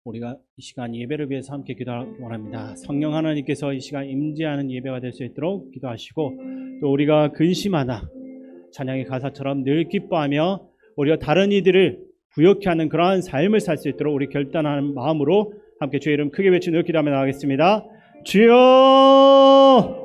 우리가 이 시간 예배를 위해서 함께 기도하기 원합니다. 성령 하나님께서 이 시간 임재하는 예배가 될 수 있도록 기도하시고, 또 우리가 근심하다 찬양의 가사처럼 늘 기뻐하며 우리가 다른 이들을 부욕케 하는 그러한 삶을 살 수 있도록 우리 결단하는 마음으로 함께 주의 이름 크게 외치며 기도하며 나가겠습니다. 주여!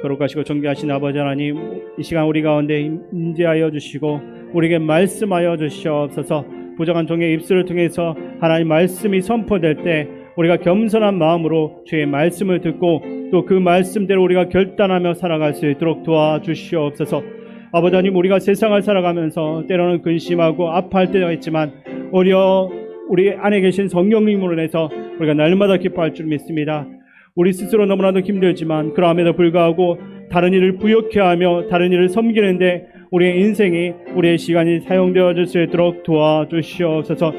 거룩하시고 존귀하신 아버지 하나님, 이 시간 우리 가운데 임재하여 주시고 우리에게 말씀하여 주시옵소서. 부정한 종의 입술을 통해서 하나님 말씀이 선포될 때 우리가 겸손한 마음으로 주의 말씀을 듣고 또 그 말씀대로 우리가 결단하며 살아갈 수 있도록 도와주시옵소서. 아버지 하나님, 우리가 세상을 살아가면서 때로는 근심하고 아파할 때가 있지만 우리 안에 계신 성령님으로 인해서 우리가 날마다 기뻐할 줄 믿습니다. 우리 스스로 너무나도 힘들지만 그럼에도 불구하고 다른 일을 부욕케 하며 다른 일을 섬기는데 우리의 인생이, 우리의 시간이 사용되어질 수 있도록 도와주시옵소서.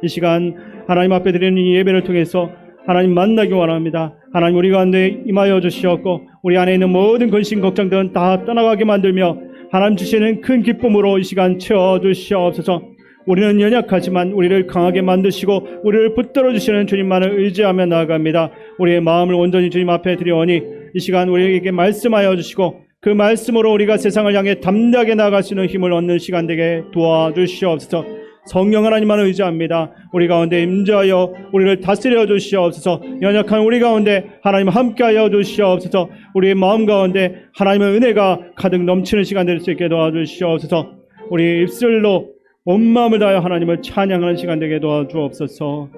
이 시간 하나님 앞에 드리는 이 예배를 통해서 하나님 만나기 원합니다. 하나님, 우리 가운데 임하여 주시옵고 우리 안에 있는 모든 근심 걱정들은 다 떠나가게 만들며 하나님 주시는 큰 기쁨으로 이 시간 채워주시옵소서. 우리는 연약하지만 우리를 강하게 만드시고 우리를 붙들어 주시는 주님만을 의지하며 나아갑니다. 우리의 마음을 온전히 주님 앞에 드리오니 이 시간 우리에게 말씀하여 주시고 그 말씀으로 우리가 세상을 향해 담대하게 나아갈 수 있는 힘을 얻는 시간 되게 도와주시옵소서. 성령 하나님만을 의지합니다. 우리 가운데 임재하여 우리를 다스려 주시옵소서. 연약한 우리 가운데 하나님 함께하여 주시옵소서. 우리의 마음 가운데 하나님의 은혜가 가득 넘치는 시간 될 수 있게 도와주시옵소서. 우리 입술로 온 마음을 다하여 하나님을 찬양하는 시간 되게 도와주옵소서.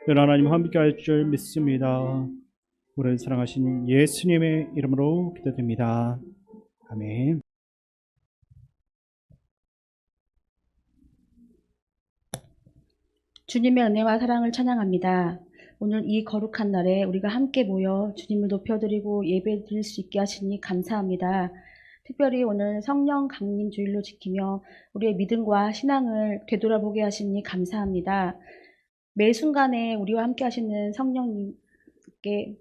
늘 하나님 함께할 줄 믿습니다. 우리를 사랑하신 예수님의 이름으로 기도드립니다. 아멘. 주님의 은혜와 사랑을 찬양합니다. 오늘 이 거룩한 날에 우리가 함께 모여 주님을 높여드리고 예배 드릴 수 있게 하시니 감사합니다. 특별히 오늘 성령 강림 주일로 지키며 우리의 믿음과 신앙을 되돌아보게 하시니 감사합니다. 매 순간에 우리와 함께 하시는 성령님께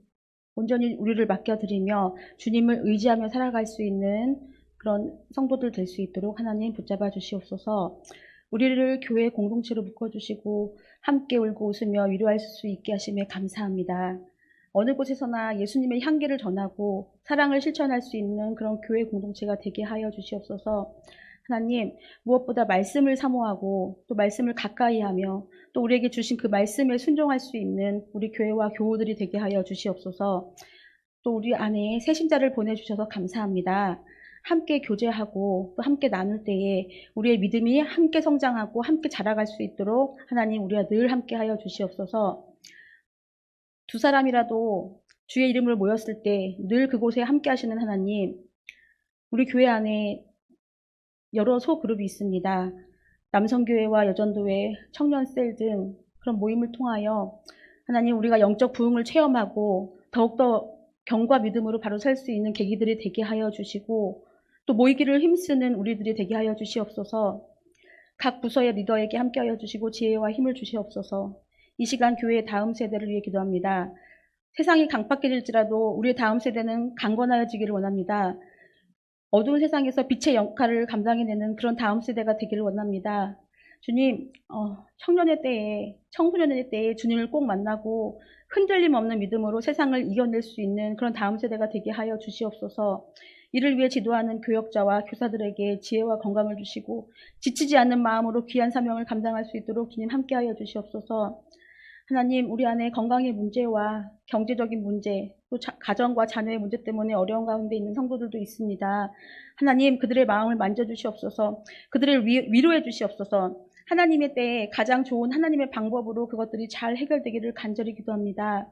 온전히 우리를 맡겨드리며 주님을 의지하며 살아갈 수 있는 그런 성도들 될 수 있도록 하나님 붙잡아 주시옵소서. 우리를 교회 공동체로 묶어주시고 함께 울고 웃으며 위로할 수 있게 하심에 감사합니다. 어느 곳에서나 예수님의 향기를 전하고 사랑을 실천할 수 있는 그런 교회 공동체가 되게 하여 주시옵소서. 하나님, 무엇보다 말씀을 사모하고 또 말씀을 가까이 하며 또 우리에게 주신 그 말씀에 순종할 수 있는 우리 교회와 교우들이 되게 하여 주시옵소서. 또 우리 안에 새신자를 보내주셔서 감사합니다. 함께 교제하고 또 함께 나눌 때에 우리의 믿음이 함께 성장하고 함께 자라갈 수 있도록 하나님, 우리와 늘 함께 하여 주시옵소서. 두 사람이라도 주의 이름으로 모였을 때 늘 그곳에 함께 하시는 하나님, 우리 교회 안에 여러 소그룹이 있습니다. 남성교회와 여전도회, 청년셀 등 그런 모임을 통하여 하나님, 우리가 영적 부흥을 체험하고 더욱더 경과 믿음으로 바로 설 수 있는 계기들이 되게 하여 주시고 또 모이기를 힘쓰는 우리들이 되게 하여 주시옵소서. 각 부서의 리더에게 함께 하여 주시고 지혜와 힘을 주시옵소서. 이 시간 교회의 다음 세대를 위해 기도합니다. 세상이 강팍해질지라도 우리의 다음 세대는 강건하여지기를 원합니다. 어두운 세상에서 빛의 역할을 감당해내는 그런 다음 세대가 되기를 원합니다. 주님, 청년의 때에, 청소년의 때에 주님을 꼭 만나고 흔들림 없는 믿음으로 세상을 이겨낼 수 있는 그런 다음 세대가 되게 하여 주시옵소서. 이를 위해 지도하는 교역자와 교사들에게 지혜와 건강을 주시고 지치지 않는 마음으로 귀한 사명을 감당할 수 있도록 주님 함께하여 주시옵소서. 하나님, 우리 안에 건강의 문제와 경제적인 문제, 또 가정과 자녀의 문제 때문에 어려운 가운데 있는 성도들도 있습니다. 하나님, 그들의 마음을 만져주시옵소서. 그들을 위로해 주시옵소서. 하나님의 때에 가장 좋은 하나님의 방법으로 그것들이 잘 해결되기를 간절히 기도합니다.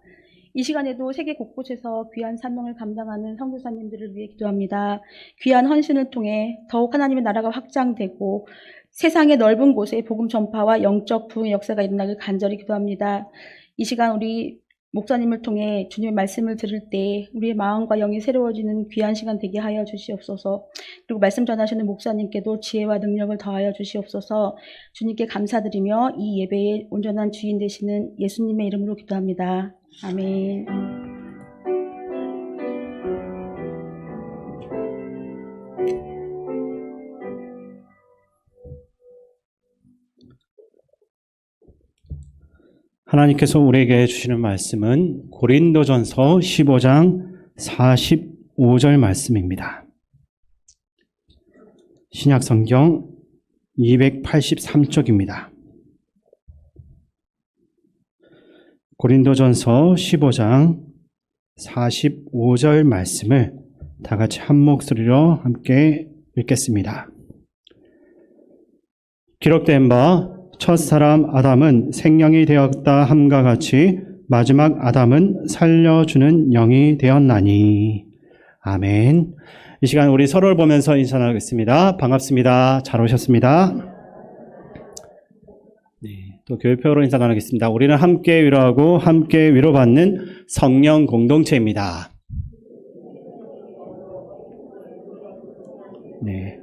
이 시간에도 세계 곳곳에서 귀한 사명을 감당하는 선교사님들을 위해 기도합니다. 귀한 헌신을 통해 더욱 하나님의 나라가 확장되고 세상의 넓은 곳에 복음 전파와 영적 부흥의 역사가 일어나길 간절히 기도합니다. 이 시간 우리 목사님을 통해 주님의 말씀을 들을 때 우리의 마음과 영이 새로워지는 귀한 시간 되게 하여 주시옵소서. 그리고 말씀 전하시는 목사님께도 지혜와 능력을 더하여 주시옵소서. 주님께 감사드리며 이 예배의 온전한 주인 되시는 예수님의 이름으로 기도합니다. 아멘. 하나님께서 우리에게 주시는 말씀은 고린도전서 15장 45절 말씀입니다. 신약성경 283쪽입니다. 고린도전서 15장 45절 말씀을 다 같이 한 목소리로 함께 읽겠습니다. 기록된 바 첫사람 아담은 생명이 되었다 함과 같이 마지막 아담은 살려주는 영이 되었나니. 아멘. 이 시간 우리 서로를 보면서 인사 나누겠습니다. 반갑습니다. 잘 오셨습니다. 네, 또 교회표로 인사 나누겠습니다. 우리는 함께 위로하고 함께 위로받는 성령 공동체입니다. 네.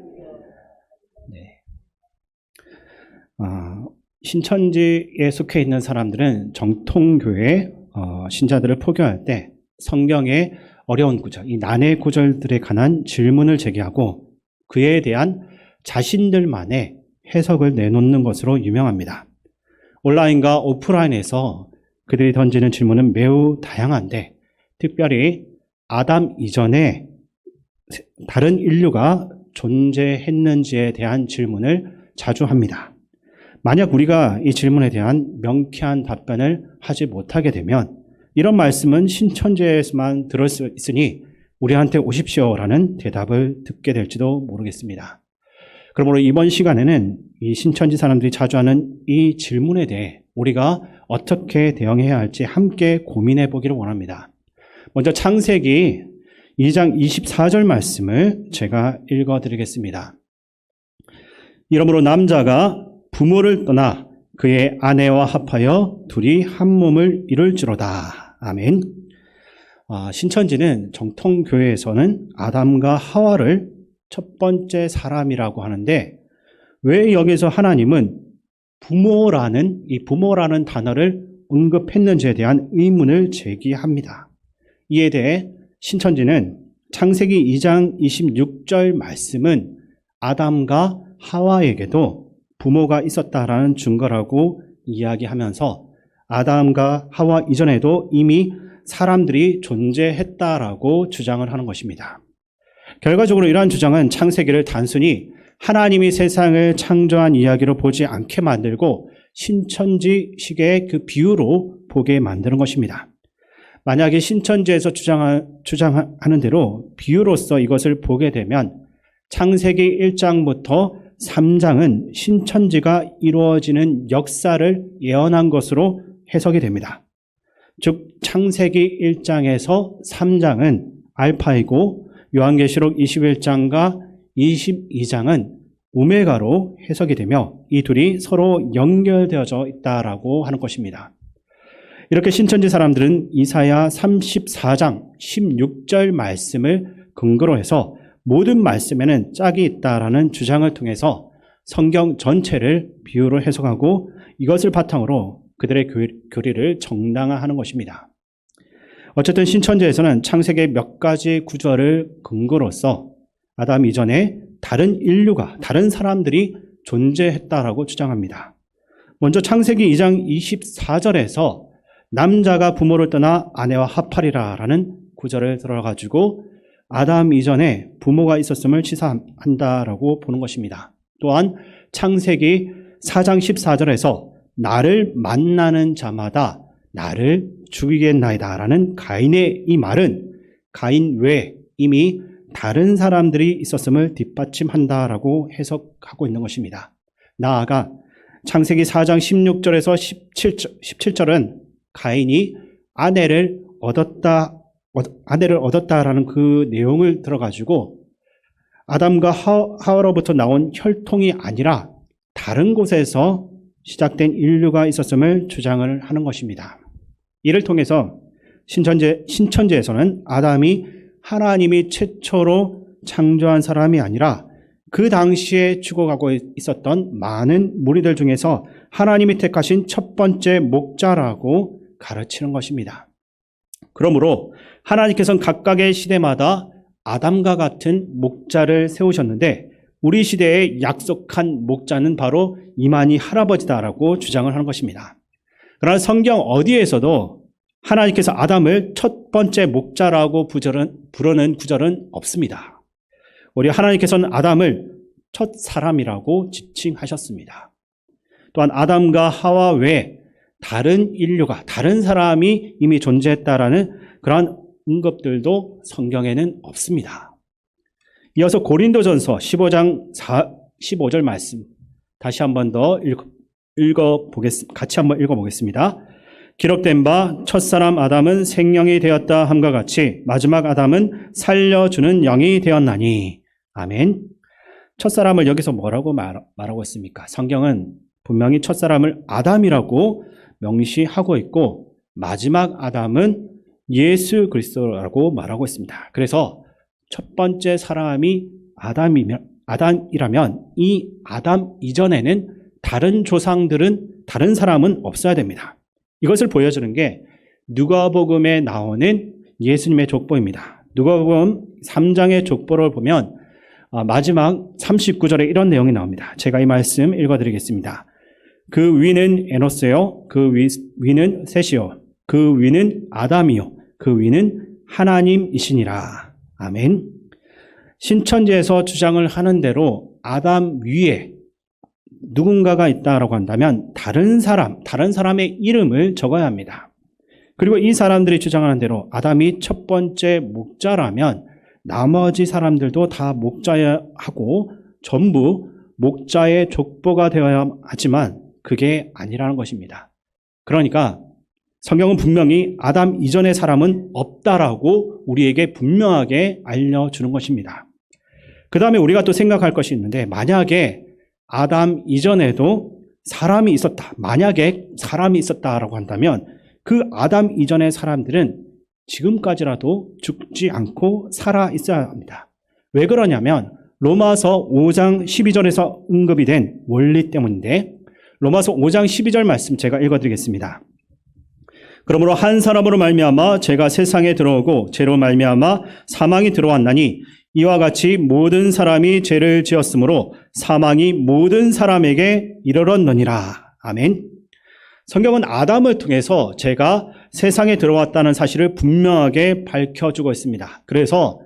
신천지에 속해 있는 사람들은 정통교회 신자들을 포교할 때 성경의 어려운 구절, 이 난해 구절들에 관한 질문을 제기하고 그에 대한 자신들만의 해석을 내놓는 것으로 유명합니다. 온라인과 오프라인에서 그들이 던지는 질문은 매우 다양한데 특별히 아담 이전에 다른 인류가 존재했는지에 대한 질문을 자주 합니다. 만약 우리가 이 질문에 대한 명쾌한 답변을 하지 못하게 되면 이런 말씀은 신천지에서만 들을 수 있으니 우리한테 오십시오라는 대답을 듣게 될지도 모르겠습니다. 그러므로 이번 시간에는 이 신천지 사람들이 자주 하는 이 질문에 대해 우리가 어떻게 대응해야 할지 함께 고민해 보기를 원합니다. 먼저 창세기 2장 24절 말씀을 제가 읽어드리겠습니다. 이러므로 남자가 부모를 떠나 그의 아내와 합하여 둘이 한 몸을 이룰지로다. 아멘. 신천지는 정통교회에서는 아담과 하와를 첫 번째 사람이라고 하는데 왜 여기서 하나님은 부모라는 단어를 언급했는지에 대한 의문을 제기합니다. 이에 대해 신천지는 창세기 2장 26절 말씀은 아담과 하와에게도 부모가 있었다라는 증거라고 이야기하면서 아담과 하와 이전에도 이미 사람들이 존재했다라고 주장을 하는 것입니다. 결과적으로 이러한 주장은 창세기를 단순히 하나님이 세상을 창조한 이야기로 보지 않게 만들고 신천지식의 그 비유로 보게 만드는 것입니다. 만약에 신천지에서 주장하는 대로 비유로서 이것을 보게 되면 창세기 1장부터 3장은 신천지가 이루어지는 역사를 예언한 것으로 해석이 됩니다. 즉 창세기 1장에서 3장은 알파이고 요한계시록 21장과 22장은 오메가로 해석이 되며 이 둘이 서로 연결되어져 있다라고 하는 것입니다. 이렇게 신천지 사람들은 이사야 34장 16절 말씀을 근거로 해서 모든 말씀에는 짝이 있다라는 주장을 통해서 성경 전체를 비유로 해석하고 이것을 바탕으로 그들의 교리를 정당화하는 것입니다. 어쨌든 신천지에서는 창세기의 몇 가지 구절을 근거로서 아담 이전에 다른 인류가, 다른 사람들이 존재했다라고 주장합니다. 먼저 창세기 2장 24절에서 남자가 부모를 떠나 아내와 합하리라라는 구절을 들어가지고 아담 이전에 부모가 있었음을 시사한다라고 보는 것입니다. 또한 창세기 4장 14절에서 나를 만나는 자마다 나를 죽이겠나이다라는 가인의 이 말은 가인 외에 이미 다른 사람들이 있었음을 뒷받침한다라고 해석하고 있는 것입니다. 나아가 창세기 4장 16절에서 17절은 가인이 아내를 얻었다라는 그 내용을 들어가지고 아담과 하와로부터 나온 혈통이 아니라 다른 곳에서 시작된 인류가 있었음을 주장을 하는 것입니다. 이를 통해서 신천지에서는 아담이 하나님이 최초로 창조한 사람이 아니라 그 당시에 죽어가고 있었던 많은 무리들 중에서 하나님이 택하신 첫 번째 목자라고 가르치는 것입니다. 그러므로 하나님께서는 각각의 시대마다 아담과 같은 목자를 세우셨는데 우리 시대에 약속한 목자는 바로 이만희 할아버지다라고 주장을 하는 것입니다. 그러나 성경 어디에서도 하나님께서 아담을 첫 번째 목자라고 부르는 구절은 없습니다. 우리 하나님께서는 아담을 첫 사람이라고 지칭하셨습니다. 또한 아담과 하와 외에 다른 인류가, 다른 사람이 이미 존재했다라는 그러한 언급들도 성경에는 없습니다. 이어서 고린도전서 15장 15절 말씀 다시 한번 더 같이 한번 읽어보겠습니다. 기록된 바 첫사람 아담은 생명이 되었다 함과 같이 마지막 아담은 살려주는 영이 되었나니. 아멘. 첫사람을 여기서 뭐라고 말하고 있습니까? 성경은 분명히 첫사람을 아담이라고 명시하고 있고 마지막 아담은 예수 그리스도라고 말하고 있습니다. 그래서 첫 번째 사람이 아담이라면 이 아담 이전에는 다른 조상들은, 다른 사람은 없어야 됩니다. 이것을 보여주는 게 누가복음에 나오는 예수님의 족보입니다. 누가복음 3장의 족보를 보면 마지막 39절에 이런 내용이 나옵니다. 제가 이 말씀 읽어드리겠습니다. 그 위는 에노스요, 그 위는 셋이요, 그 위는 아담이요, 그 위는 하나님이시니라. 아멘. 신천지에서 주장을 하는 대로 아담 위에 누군가가 있다라고 한다면 다른 사람의 이름을 적어야 합니다. 그리고 이 사람들이 주장하는 대로 아담이 첫 번째 목자라면 나머지 사람들도 다 목자여야 하고 전부 목자의 족보가 되어야 하지만 그게 아니라는 것입니다. 그러니까 성경은 분명히 아담 이전의 사람은 없다라고 우리에게 분명하게 알려주는 것입니다. 그 다음에 우리가 또 생각할 것이 있는데 만약에 아담 이전에도 사람이 있었다. 만약에 사람이 있었다라고 한다면 그 아담 이전의 사람들은 지금까지라도 죽지 않고 살아 있어야 합니다. 왜 그러냐면 로마서 5장 12절에서 언급이 된 원리 때문인데 로마서 5장 12절 말씀 제가 읽어드리겠습니다. 그러므로 한 사람으로 말미암아 죄가 세상에 들어오고 죄로 말미암아 사망이 들어왔나니 이와 같이 모든 사람이 죄를 지었으므로 사망이 모든 사람에게 이르렀느니라. 아멘. 성경은 아담을 통해서 죄가 세상에 들어왔다는 사실을 분명하게 밝혀주고 있습니다. 그래서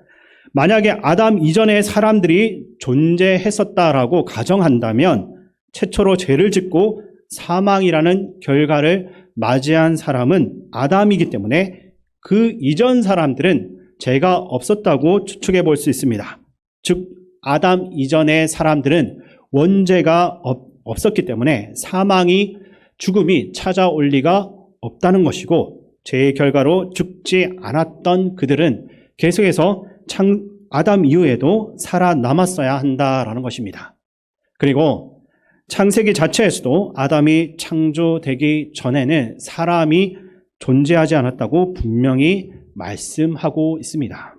만약에 아담 이전의 사람들이 존재했었다라고 가정한다면 최초로 죄를 짓고 사망이라는 결과를 맞이한 사람은 아담이기 때문에 그 이전 사람들은 죄가 없었다고 추측해 볼 수 있습니다. 즉 아담 이전의 사람들은 원죄가 없었기 때문에 죽음이 찾아올 리가 없다는 것이고 죄의 결과로 죽지 않았던 그들은 계속해서 아담 이후에도 살아남았어야 한다라는 것입니다. 그리고 창세기 자체에서도 아담이 창조되기 전에는 사람이 존재하지 않았다고 분명히 말씀하고 있습니다.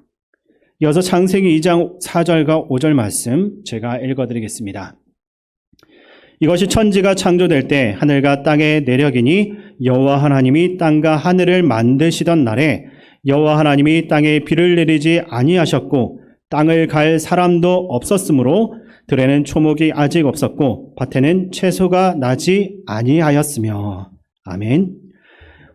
이어서 창세기 2장 4절과 5절 말씀 제가 읽어드리겠습니다. 이것이 천지가 창조될 때 하늘과 땅의 내력이니 여호와 하나님이 땅과 하늘을 만드시던 날에 여호와 하나님이 땅에 비를 내리지 아니하셨고 땅을 갈 사람도 없었으므로 들에는 초목이 아직 없었고 밭에는 채소가 나지 아니하였으며. 아멘.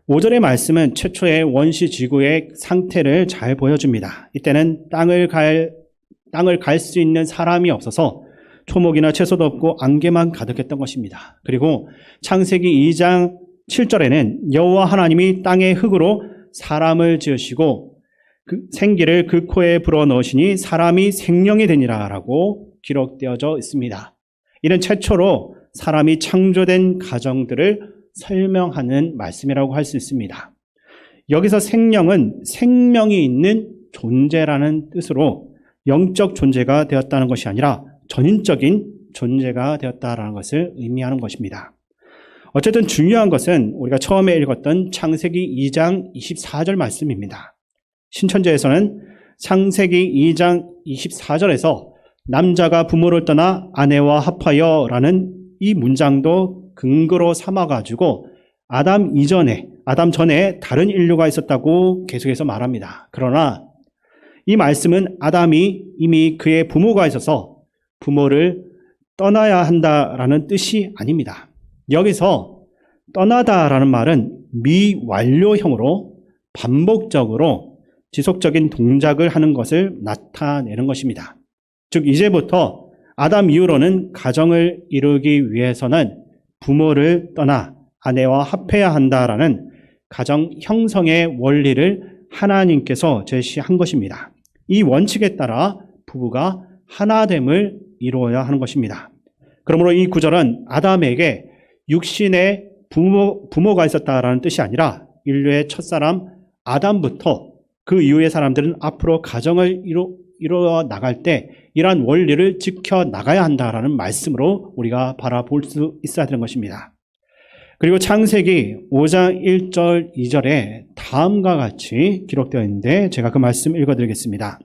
5절의 말씀은 최초의 원시 지구의 상태를 잘 보여줍니다. 이때는 땅을 갈 수 있는 사람이 없어서 초목이나 채소도 없고 안개만 가득했던 것입니다. 그리고 창세기 2장 7절에는 여호와 하나님이 땅의 흙으로 사람을 지으시고 그 생기를 그 코에 불어넣으시니 사람이 생명이 되니라 라고 기록되어져 있습니다. 이는 최초로 사람이 창조된 가정들을 설명하는 말씀이라고 할 수 있습니다. 여기서 생명은 생명이 있는 존재라는 뜻으로 영적 존재가 되었다는 것이 아니라 전인적인 존재가 되었다는 것을 의미하는 것입니다. 어쨌든 중요한 것은 우리가 처음에 읽었던 창세기 2장 24절 말씀입니다. 신천지에서는 창세기 2장 24절에서 남자가 부모를 떠나 아내와 합하여 라는 이 문장도 근거로 삼아가지고 아담 전에 다른 인류가 있었다고 계속해서 말합니다. 그러나 이 말씀은 아담이 이미 그의 부모가 있어서 부모를 떠나야 한다라는 뜻이 아닙니다. 여기서 떠나다라는 말은 미완료형으로 반복적으로 지속적인 동작을 하는 것을 나타내는 것입니다. 즉 이제부터 아담 이후로는 가정을 이루기 위해서는 부모를 떠나 아내와 합해야 한다라는 가정 형성의 원리를 하나님께서 제시한 것입니다. 이 원칙에 따라 부부가 하나됨을 이루어야 하는 것입니다. 그러므로 이 구절은 아담에게 육신의 부모가 있었다라는 뜻이 아니라 인류의 첫사람 아담부터 그 이후의 사람들은 앞으로 가정을 이루어 나갈 때 이러한 원리를 지켜 나가야 한다라는 말씀으로 우리가 바라볼 수 있어야 되는 것입니다. 그리고 창세기 5장 1절 2절에 다음과 같이 기록되어 있는데 제가 그 말씀 읽어드리겠습니다.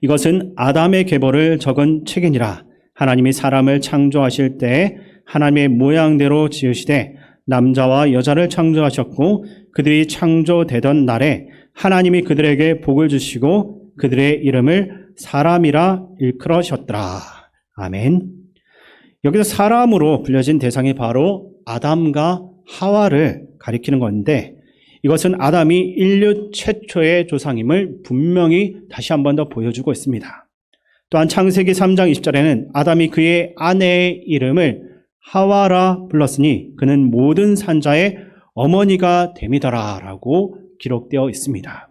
이것은 아담의 계보를 적은 책이니라. 하나님이 사람을 창조하실 때 하나님의 모양대로 지으시되 남자와 여자를 창조하셨고 그들이 창조되던 날에 하나님이 그들에게 복을 주시고 그들의 이름을 사람이라 일컬으셨더라. 아멘. 여기서 사람으로 불려진 대상이 바로 아담과 하와를 가리키는 건데 이것은 아담이 인류 최초의 조상임을 분명히 다시 한 번 더 보여주고 있습니다. 또한 창세기 3장 20절에는 아담이 그의 아내의 이름을 하와라 불렀으니 그는 모든 산자의 어머니가 됨이더라 라고 기록되어 있습니다.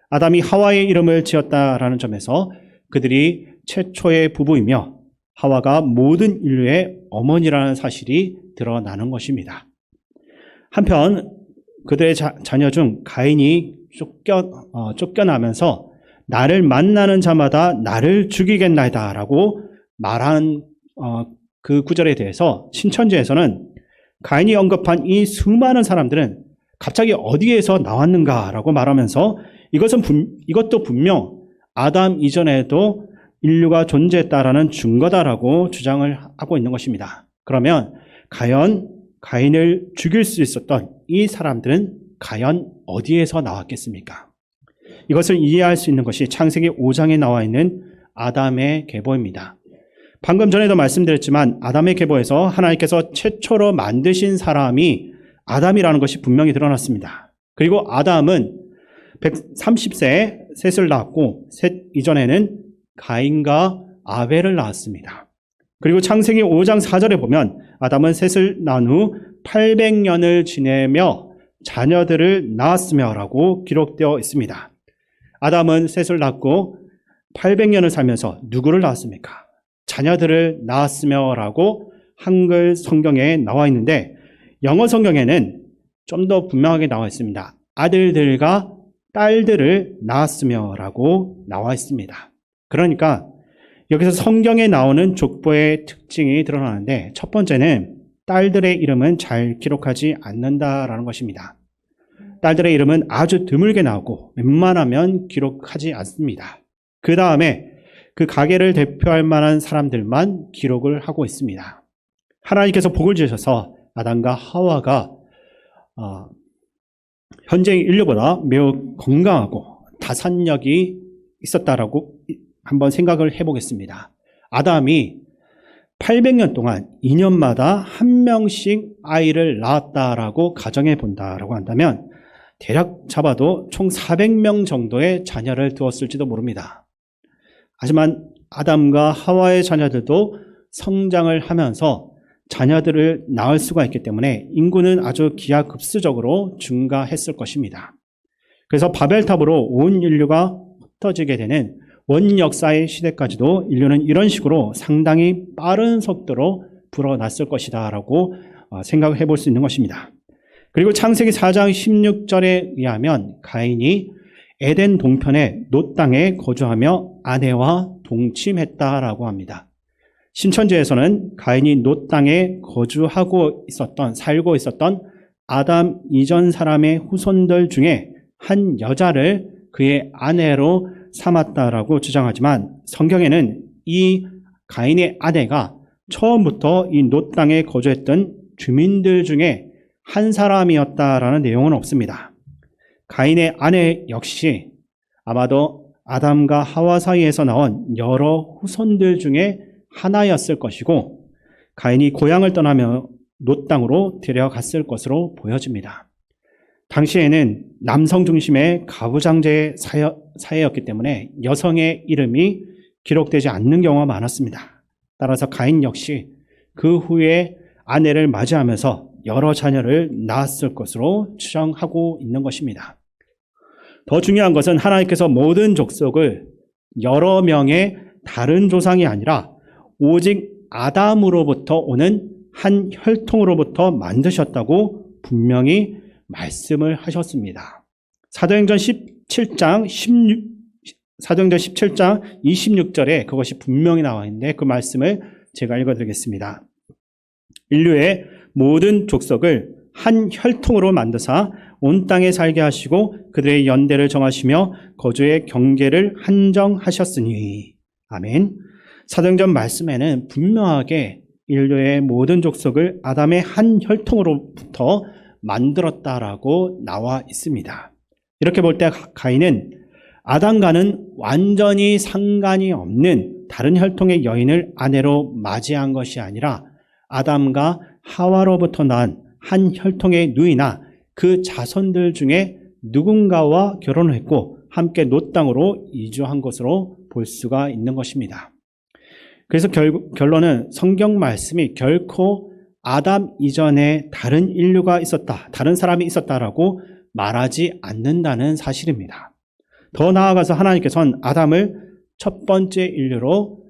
아담이 하와의 이름을 지었다라는 점에서 그들이 최초의 부부이며 하와가 모든 인류의 어머니라는 사실이 드러나는 것입니다. 한편 그들의 자녀 중 가인이 쫓겨나면서 나를 만나는 자마다 나를 죽이겠나이다 라고 말한 그 구절에 대해서 신천지에서는 가인이 언급한 이 수많은 사람들은 갑자기 어디에서 나왔는가라고 말하면서 이것도 분명 아담 이전에도 인류가 존재했다라는 증거다라고 주장을 하고 있는 것입니다. 그러면 과연 가인을 죽일 수 있었던 이 사람들은 과연 어디에서 나왔겠습니까? 이것을 이해할 수 있는 것이 창세기 5장에 나와 있는 아담의 계보입니다. 방금 전에도 말씀드렸지만 아담의 계보에서 하나님께서 최초로 만드신 사람이 아담이라는 것이 분명히 드러났습니다. 그리고 아담은 130세에 셋을 낳았고 셋 이전에는 가인과 아벨을 낳았습니다. 그리고 창세기 5장 4절에 보면 아담은 셋을 낳은 후 800년을 지내며 자녀들을 낳았으며 라고 기록되어 있습니다. 아담은 셋을 낳고 800년을 살면서 누구를 낳았습니까? 자녀들을 낳았으며 라고 한글 성경에 나와 있는데 영어 성경에는 좀 더 분명하게 나와 있습니다. 아들들과 딸들을 낳았으며 라고 나와 있습니다. 그러니까 여기서 성경에 나오는 족보의 특징이 드러나는데 첫 번째는 딸들의 이름은 잘 기록하지 않는다라는 것입니다. 딸들의 이름은 아주 드물게 나오고 웬만하면 기록하지 않습니다. 그 다음에 그 가계를 대표할 만한 사람들만 기록을 하고 있습니다. 하나님께서 복을 주셔서 아담과 하와가 현재 인류보다 매우 건강하고 다산력이 있었다라고 한번 생각을 해보겠습니다. 아담이 800년 동안 2년마다 한 명씩 아이를 낳았다라고 가정해 본다라고 한다면 대략 잡아도 총 400명 정도의 자녀를 두었을지도 모릅니다. 하지만 아담과 하와의 자녀들도 성장을 하면서 자녀들을 낳을 수가 있기 때문에 인구는 아주 기하급수적으로 증가했을 것입니다. 그래서 바벨탑으로 온 인류가 흩어지게 되는 원역사의 시대까지도 인류는 이런 식으로 상당히 빠른 속도로 불어났을 것이다 라고 생각을 해볼 수 있는 것입니다. 그리고 창세기 4장 16절에 의하면 가인이 에덴 동편의 놋 땅에 거주하며 아내와 동침했다라고 합니다. 신천지에서는 가인이 놋 땅에 살고 있었던 아담 이전 사람의 후손들 중에 한 여자를 그의 아내로 삼았다라고 주장하지만 성경에는 이 가인의 아내가 처음부터 이 놋 땅에 거주했던 주민들 중에 한 사람이었다라는 내용은 없습니다. 가인의 아내 역시 아마도 아담과 하와 사이에서 나온 여러 후손들 중에 하나였을 것이고 가인이 고향을 떠나며 노 땅으로 데려갔을 것으로 보여집니다. 당시에는 남성 중심의 가부장제 사회였기 때문에 여성의 이름이 기록되지 않는 경우가 많았습니다. 따라서 가인 역시 그 후에 아내를 맞이하면서 여러 자녀를 낳았을 것으로 추정하고 있는 것입니다. 더 중요한 것은 하나님께서 모든 족속을 여러 명의 다른 조상이 아니라 오직 아담으로부터 오는 한 혈통으로부터 만드셨다고 분명히 말씀을 하셨습니다. 사도행전 17장 26절에 그것이 분명히 나와 있는데 그 말씀을 제가 읽어드리겠습니다. 인류의 모든 족속을 한 혈통으로 만드사 온 땅에 살게 하시고 그들의 연대를 정하시며 거주의 경계를 한정하셨으니. 아멘. 사도행전 말씀에는 분명하게 인류의 모든 족속을 아담의 한 혈통으로부터 만들었다라고 나와 있습니다. 이렇게 볼 때 가인은 아담과는 완전히 상관이 없는 다른 혈통의 여인을 아내로 맞이한 것이 아니라 아담과 하와로부터 난 한 혈통의 누이나 그 자손들 중에 누군가와 결혼을 했고 함께 노 땅으로 이주한 것으로 볼 수가 있는 것입니다. 그래서 결론은 성경 말씀이 결코 아담 이전에 다른 인류가 있었다, 다른 사람이 있었다라고 말하지 않는다는 사실입니다. 더 나아가서 하나님께서는 아담을 첫 번째 인류로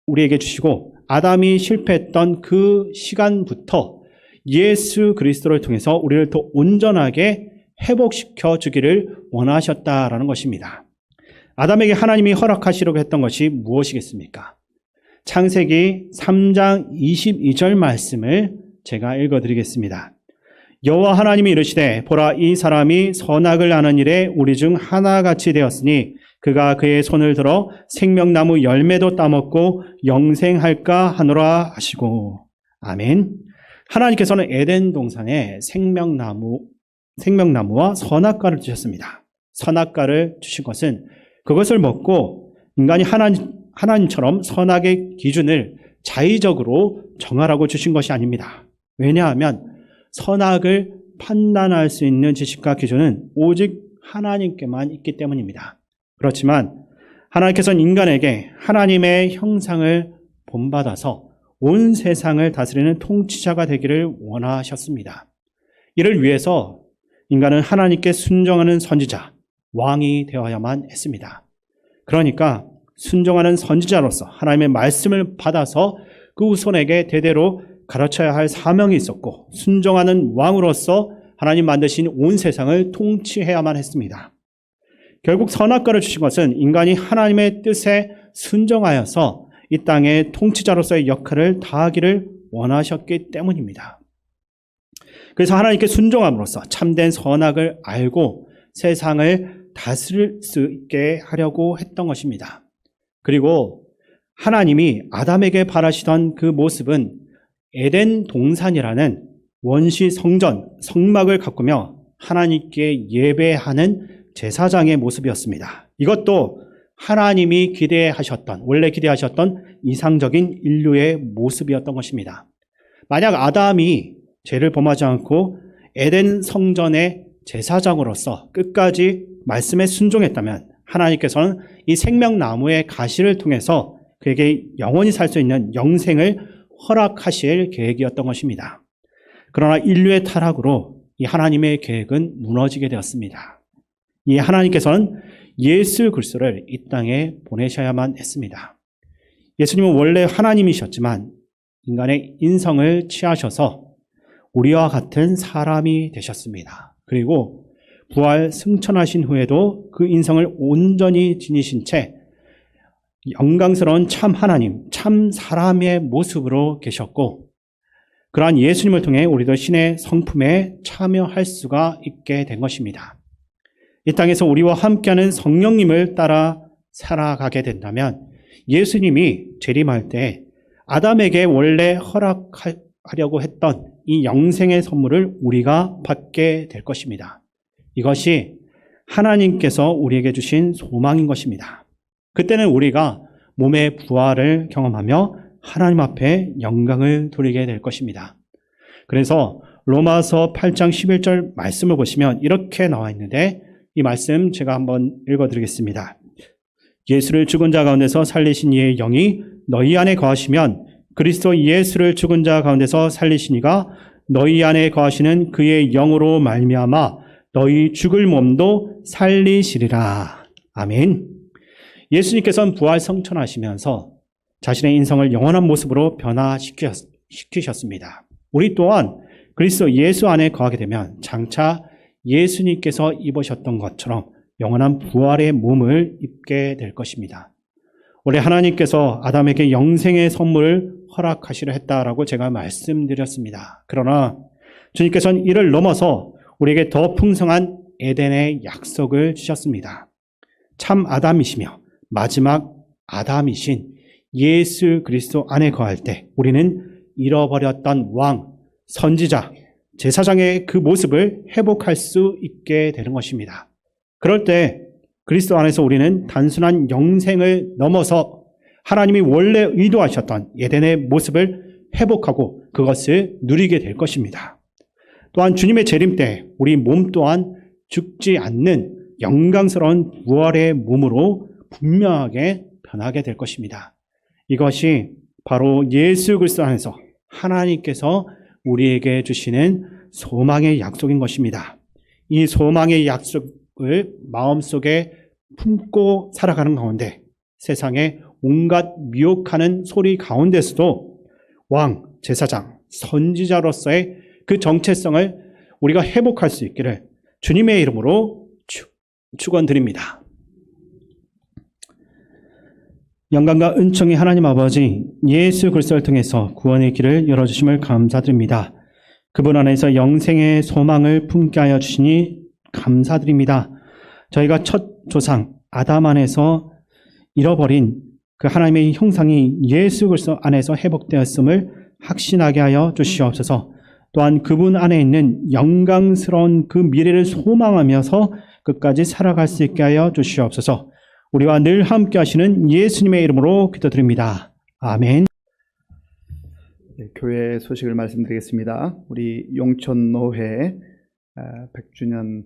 우리에게 주시고 아담이 실패했던 그 시간부터 예수 그리스도를 통해서 우리를 더 온전하게 회복시켜 주기를 원하셨다라는 것입니다. 아담에게 하나님이 허락하시려고 했던 것이 무엇이겠습니까? 창세기 3장 22절 말씀을 제가 읽어드리겠습니다. 여호와 하나님이 이르시되 보라 이 사람이 선악을 아는 일에 우리 중 하나같이 되었으니 그가 그의 손을 들어 생명나무 열매도 따먹고 영생할까 하노라 하시고. 아멘. 하나님께서는 에덴 동산에 생명나무와 선악과를 주셨습니다. 선악과를 주신 것은 그것을 먹고 인간이 하나님처럼 선악의 기준을 자의적으로 정하라고 주신 것이 아닙니다. 왜냐하면 선악을 판단할 수 있는 지식과 기준은 오직 하나님께만 있기 때문입니다. 그렇지만 하나님께서는 인간에게 하나님의 형상을 본받아서 온 세상을 다스리는 통치자가 되기를 원하셨습니다. 이를 위해서 인간은 하나님께 순종하는 선지자, 왕이 되어야만 했습니다. 그러니까 순종하는 선지자로서 하나님의 말씀을 받아서 그 후손에게 대대로 가르쳐야 할 사명이 있었고 순종하는 왕으로서 하나님 만드신 온 세상을 통치해야만 했습니다. 결국 선악과를 주신 것은 인간이 하나님의 뜻에 순종하여서 이 땅의 통치자로서의 역할을 다하기를 원하셨기 때문입니다. 그래서 하나님께 순종함으로써 참된 선악을 알고 세상을 다스릴 수 있게 하려고 했던 것입니다. 그리고 하나님이 아담에게 바라시던 그 모습은 에덴 동산이라는 원시 성전, 성막을 가꾸며 하나님께 예배하는 제사장의 모습이었습니다. 이것도 하나님이 원래 기대하셨던 이상적인 인류의 모습이었던 것입니다. 만약 아담이 죄를 범하지 않고 에덴 성전의 제사장으로서 끝까지 말씀에 순종했다면 하나님께서는 이 생명나무의 가시를 통해서 그에게 영원히 살 수 있는 영생을 허락하실 계획이었던 것입니다. 그러나 인류의 타락으로 이 하나님의 계획은 무너지게 되었습니다. 이 하나님께서는 예수 그리스도를 이 땅에 보내셔야만 했습니다. 예수님은 원래 하나님이셨지만 인간의 인성을 취하셔서 우리와 같은 사람이 되셨습니다. 그리고 부활 승천하신 후에도 그 인성을 온전히 지니신 채 영광스러운 참 하나님, 참 사람의 모습으로 계셨고 그러한 예수님을 통해 우리도 신의 성품에 참여할 수가 있게 된 것입니다. 이 땅에서 우리와 함께하는 성령님을 따라 살아가게 된다면 예수님이 재림할 때 아담에게 원래 허락하려고 했던 이 영생의 선물을 우리가 받게 될 것입니다. 이것이 하나님께서 우리에게 주신 소망인 것입니다. 그때는 우리가 몸의 부활을 경험하며 하나님 앞에 영광을 돌리게 될 것입니다. 그래서 로마서 8장 11절 말씀을 보시면 이렇게 나와 있는데, 이 말씀 제가 한번 읽어드리겠습니다. 예수를 죽은 자 가운데서 살리신 이의 영이 너희 안에 거하시면 그리스도 예수를 죽은 자 가운데서 살리신 이가 너희 안에 거하시는 그의 영으로 말미암아 너희 죽을 몸도 살리시리라. 아멘. 예수님께서는 부활 성천하시면서 자신의 인성을 영원한 모습으로 변화시키셨습니다. 우리 또한 그리스도 예수 안에 거하게 되면 장차 예수님께서 입으셨던 것처럼 영원한 부활의 몸을 입게 될 것입니다. 원래 하나님께서 아담에게 영생의 선물을 허락하시려 했다라고 제가 말씀드렸습니다. 그러나 주님께서는 이를 넘어서 우리에게 더 풍성한 에덴의 약속을 주셨습니다. 참 아담이시며 마지막 아담이신 예수 그리스도 안에 거할 때 우리는 잃어버렸던 왕, 선지자, 제사장의 그 모습을 회복할 수 있게 되는 것입니다. 그럴 때 그리스도 안에서 우리는 단순한 영생을 넘어서 하나님이 원래 의도하셨던 에덴의 모습을 회복하고 그것을 누리게 될 것입니다. 또한 주님의 재림 때 우리 몸 또한 죽지 않는 영광스러운 부활의 몸으로 분명하게 변하게 될 것입니다. 이것이 바로 예수 그리스도 안에서 하나님께서 우리에게 주시는 소망의 약속인 것입니다. 이 소망의 약속을 마음속에 품고 살아가는 가운데 세상에 온갖 미혹하는 소리 가운데서도 왕, 제사장, 선지자로서의 그 정체성을 우리가 회복할 수 있기를 주님의 이름으로 축원드립니다. 영광과 은총의 하나님 아버지 예수 그리스도를 통해서 구원의 길을 열어주심을 감사드립니다. 그분 안에서 영생의 소망을 품게 하여 주시니 감사드립니다. 저희가 첫 조상 아담 안에서 잃어버린 그 하나님의 형상이 예수 그리스도 안에서 회복되었음을 확신하게 하여 주시옵소서. 또한 그분 안에 있는 영광스러운 그 미래를 소망하면서 끝까지 살아갈 수 있게 하여 주시옵소서. 우리와 늘 함께 하시는 예수님의 이름으로 기도드립니다. 아멘. 네, 교회 소식을 말씀드리겠습니다. 우리 용천노회 100주년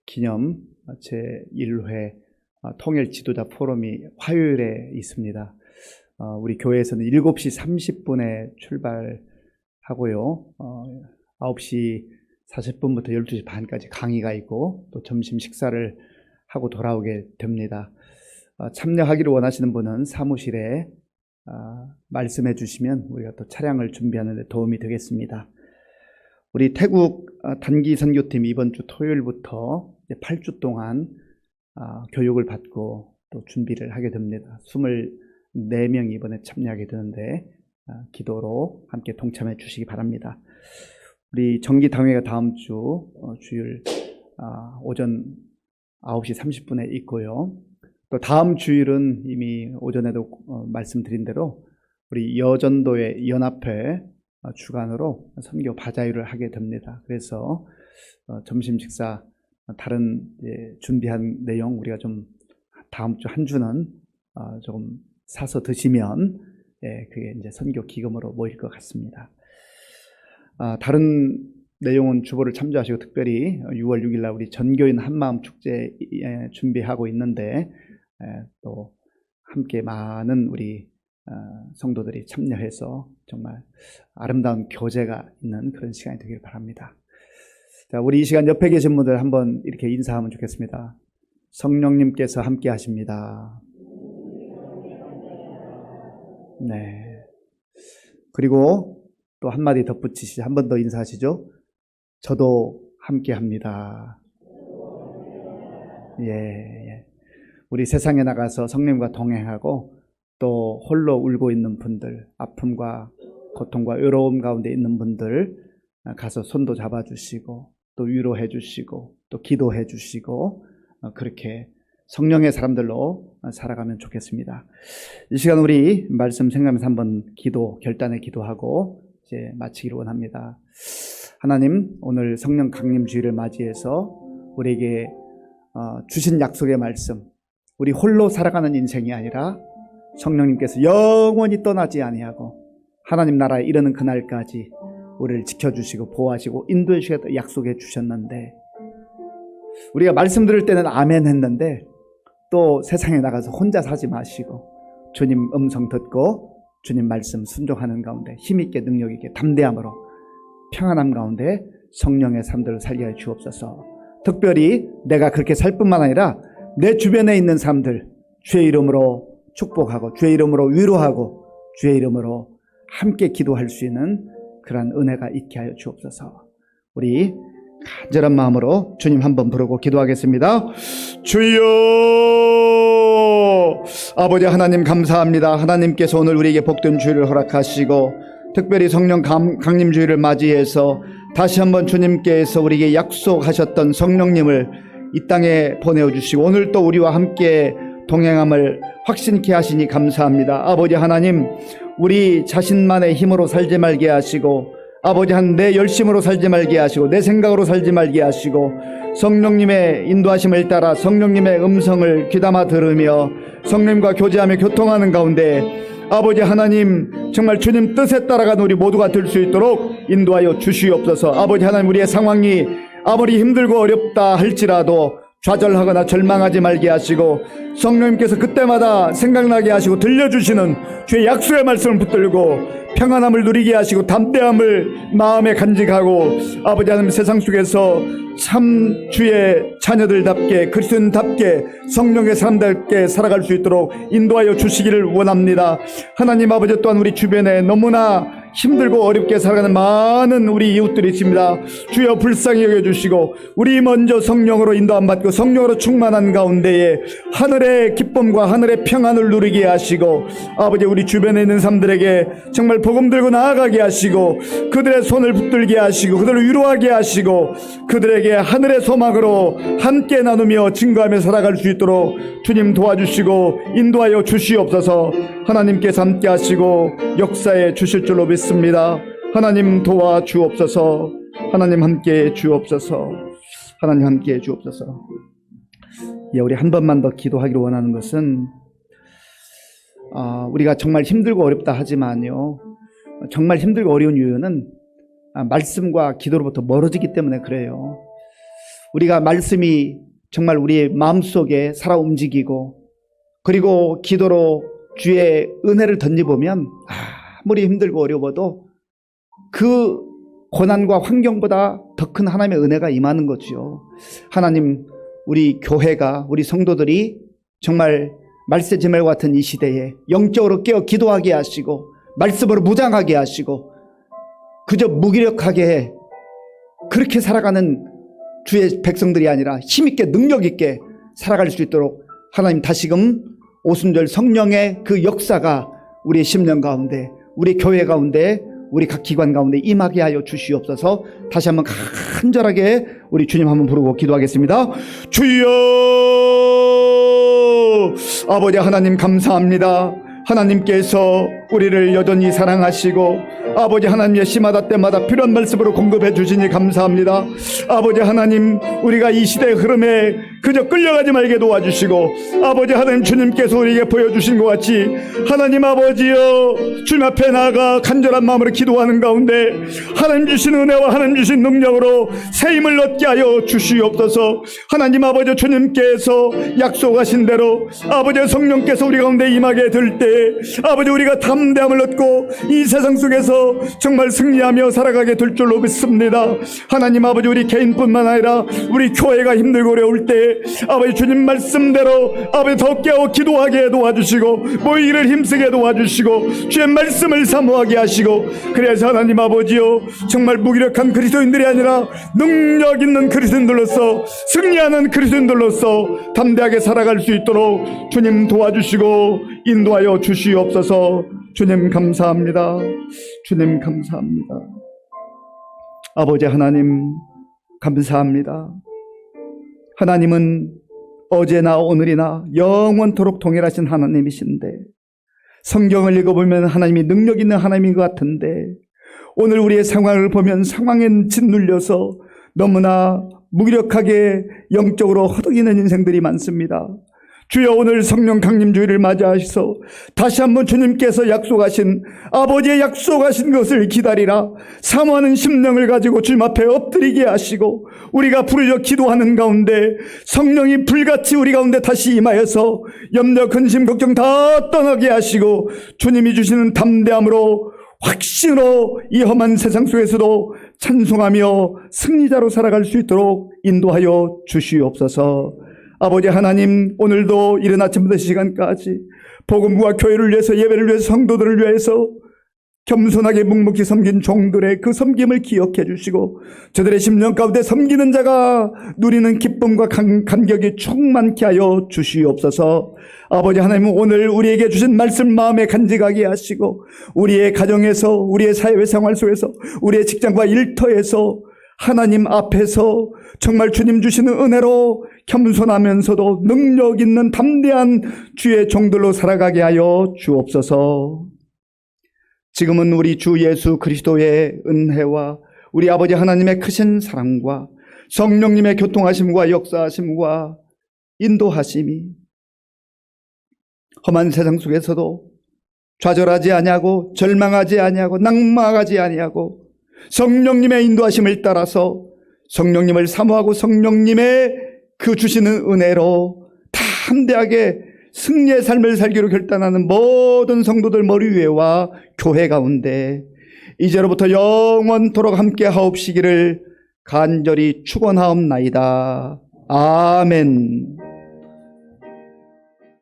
기념 제1회 통일 지도자 포럼이 화요일에 있습니다. 우리 교회에서는 7시 30분에 출발하고요. 9시 40분부터 12시 반까지 강의가 있고 또 점심 식사를 하고 돌아오게 됩니다. 참여하기를 원하시는 분은 사무실에 말씀해 주시면 우리가 또 차량을 준비하는 데 도움이 되겠습니다. 우리 태국 단기 선교팀이 이번 주 토요일부터 8주 동안 교육을 받고 또 준비를 하게 됩니다. 24명이 이번에 참여하게 되는데 기도로 함께 동참해 주시기 바랍니다. 우리 정기당회가 다음 주 주일 오전 9시 30분에 있고요. 또 다음 주일은 이미 오전에도 말씀드린 대로 우리 여전도의 연합회 주관으로 선교 바자회를 하게 됩니다. 그래서 점심 식사 다른 준비한 내용 우리가 좀 다음 주 한 주는 조금 사서 드시면 그게 이제 선교 기금으로 모일 것 같습니다. 다른 내용은 주보를 참조하시고 특별히 6월 6일 날 우리 전교인 한마음 축제 준비하고 있는데 또 함께 많은 우리 성도들이 참여해서 정말 아름다운 교제가 있는 그런 시간이 되길 바랍니다. 자, 우리 이 시간 옆에 계신 분들 한번 이렇게 인사하면 좋겠습니다. 성령님께서 함께 하십니다. 네. 그리고 또 한마디 덧붙이시죠. 한 번 더 인사하시죠. 저도 함께 합니다. 예. 우리 세상에 나가서 성령과 동행하고 또 홀로 울고 있는 분들, 아픔과 고통과 외로움 가운데 있는 분들 가서 손도 잡아주시고 또 위로해 주시고 또 기도해 주시고 그렇게 성령의 사람들로 살아가면 좋겠습니다. 이 시간 우리 말씀 생각하면서 한번 결단의 기도하고 이제 마치기를 원합니다. 하나님, 오늘 성령 강림 주일을 맞이해서 우리에게 주신 약속의 말씀, 우리 홀로 살아가는 인생이 아니라 성령님께서 영원히 떠나지 아니하고 하나님 나라에 이르는 그날까지 우리를 지켜주시고 보호하시고 인도해 주시겠다 약속해 주셨는데, 우리가 말씀 들을 때는 아멘 했는데 또 세상에 나가서 혼자 사지 마시고 주님 음성 듣고 주님 말씀 순종하는 가운데 힘있게 능력있게 담대함으로 평안함 가운데 성령의 삶들을 살게 해 주옵소서. 특별히 내가 그렇게 살 뿐만 아니라 내 주변에 있는 사람들 주의 이름으로 축복하고 주의 이름으로 위로하고 주의 이름으로 함께 기도할 수 있는 그런 은혜가 있게 하여 주옵소서. 우리 간절한 마음으로 주님 한번 부르고 기도하겠습니다. 주여, 아버지 하나님 감사합니다. 하나님께서 오늘 우리에게 복된 주일을 허락하시고 특별히 성령 강림 주일을 맞이해서 다시 한번 주님께서 우리에게 약속하셨던 성령님을 이 땅에 보내주시고 오늘 또 우리와 함께 동행함을 확신케 하시니 감사합니다. 아버지 하나님, 우리 자신만의 힘으로 살지 말게 하시고 아버지 내 열심으로 살지 말게 하시고 내 생각으로 살지 말게 하시고 성령님의 인도하심을 따라 성령님의 음성을 귀담아 들으며 성령님과 교제하며 교통하는 가운데 아버지 하나님, 정말 주님 뜻에 따라가는 우리 모두가 될 수 있도록 인도하여 주시옵소서. 아버지 하나님, 우리의 상황이 아무리 힘들고 어렵다 할지라도 좌절하거나 절망하지 말게 하시고 성령님께서 그때마다 생각나게 하시고 들려주시는 주의 약속의 말씀을 붙들고 평안함을 누리게 하시고 담대함을 마음에 간직하고 아버지 하나님, 세상 속에서 참 주의 자녀들답게 그리스도인답게 성령의 사람답게 살아갈 수 있도록 인도하여 주시기를 원합니다. 하나님 아버지, 또한 우리 주변에 너무나 힘들고 어렵게 살아가는 많은 우리 이웃들이 있습니다. 주여 불쌍히 여겨주시고 우리 먼저 성령으로 인도함 받고 성령으로 충만한 가운데에 하늘의 기쁨과 하늘의 평안을 누리게 하시고 아버지, 우리 주변에 있는 사람들에게 정말 복음 들고 나아가게 하시고 그들의 손을 붙들게 하시고 그들을 위로하게 하시고 그들에게 하늘의 소망으로 함께 나누며 증거하며 살아갈 수 있도록 주님 도와주시고 인도하여 주시옵소서. 하나님께서 함께 하시고 역사에 주실 줄로 믿습니다. 하나님 도와주옵소서. 하나님 함께 주옵소서. 하나님 함께 주옵소서. 우리 한 번만 더 기도하기를 원하는 것은 우리가 정말 힘들고 어렵다 하지만요, 정말 힘들고 어려운 이유는 말씀과 기도로부터 멀어지기 때문에 그래요. 우리가 말씀이 정말 우리의 마음속에 살아 움직이고 그리고 기도로 주의 은혜를 던져보면 아무리 힘들고 어려워도 그 고난과 환경보다 더 큰 하나님의 은혜가 임하는 거죠. 하나님, 우리 교회가 우리 성도들이 정말 말세지멜 같은 이 시대에 영적으로 깨어 기도하게 하시고 말씀으로 무장하게 하시고 그저 무기력하게 그렇게 살아가는 주의 백성들이 아니라 힘있게 능력있게 살아갈 수 있도록 하나님 다시금 오순절 성령의 그 역사가 우리 심령 가운데 우리 교회 가운데 우리 각 기관 가운데 임하게 하여 주시옵소서. 다시 한번 간절하게 우리 주님 한번 부르고 기도하겠습니다. 주여, 아버지 하나님 감사합니다. 하나님께서 우리를 여전히 사랑하시고 아버지 하나님의 시마다 때마다 필요한 말씀으로 공급해 주시니 감사합니다. 아버지 하나님, 우리가 이 시대의 흐름에 그저 끌려가지 말게 도와주시고 아버지 하나님, 주님께서 우리에게 보여주신 것 같이 하나님 아버지여, 주님 앞에 나아가 간절한 마음으로 기도하는 가운데 하나님 주신 은혜와 하나님 주신 능력으로 새 힘을 얻게 하여 주시옵소서. 하나님 아버지, 주님께서 약속하신 대로 아버지 성령께서 우리 가운데 임하게 될 때 아버지, 우리가 담대함을 얻고 이 세상 속에서 정말 승리하며 살아가게 될 줄로 믿습니다. 하나님 아버지, 우리 개인뿐만 아니라 우리 교회가 힘들고 어려울 때 아버지 주님 말씀대로 아버지 더 깨어 기도하게 도와주시고 모이기를 힘쓰게 도와주시고 주의 말씀을 사모하게 하시고, 그래서 하나님 아버지요, 정말 무기력한 그리스도인들이 아니라 능력 있는 그리스도인들로서 승리하는 그리스도인들로서 담대하게 살아갈 수 있도록 주님 도와주시고 인도하여 주시옵소서. 주님 감사합니다. 주님 감사합니다. 아버지 하나님 감사합니다. 하나님은 어제나 오늘이나 영원토록 동일하신 하나님이신데, 성경을 읽어보면 하나님이 능력 있는 하나님인 것 같은데 오늘 우리의 상황을 보면 상황에 짓눌려서 너무나 무기력하게 영적으로 허덕이는 인생들이 많습니다. 주여, 오늘 성령 강림주의를 맞이하셔서 다시 한번 주님께서 약속하신, 아버지의 약속하신 것을 기다리라 사모하는 심령을 가지고 주님 앞에 엎드리게 하시고, 우리가 부르짖어 기도하는 가운데 성령이 불같이 우리 가운데 다시 임하여서 염려, 근심, 걱정 다 떠나게 하시고, 주님이 주시는 담대함으로, 확신으로 이 험한 세상 속에서도 찬송하며 승리자로 살아갈 수 있도록 인도하여 주시옵소서. 아버지 하나님, 오늘도 이른 아침부터 시간까지 복음과 교회를 위해서, 예배를 위해서, 성도들을 위해서 겸손하게 묵묵히 섬긴 종들의 그 섬김을 기억해 주시고, 저들의 심령 가운데 섬기는 자가 누리는 기쁨과 감격이 충만케 하여 주시옵소서. 아버지 하나님, 오늘 우리에게 주신 말씀 마음에 간직하게 하시고, 우리의 가정에서, 우리의 사회생활 속에서, 우리의 직장과 일터에서 하나님 앞에서 정말 주님 주시는 은혜로 겸손하면서도 능력 있는 담대한 주의 종들로 살아가게 하여 주옵소서. 지금은 우리 주 예수 그리스도의 은혜와 우리 아버지 하나님의 크신 사랑과 성령님의 교통하심과 역사하심과 인도하심이 험한 세상 속에서도 좌절하지 아니하고 절망하지 아니하고 낙망하지 아니하고 성령님의 인도하심을 따라서 성령님을 사모하고 성령님의 그 주시는 은혜로 담대하게 승리의 삶을 살기로 결단하는 모든 성도들 머리 위에와 교회 가운데 이제로부터 영원토록 함께 하옵시기를 간절히 축원하옵나이다. 아멘.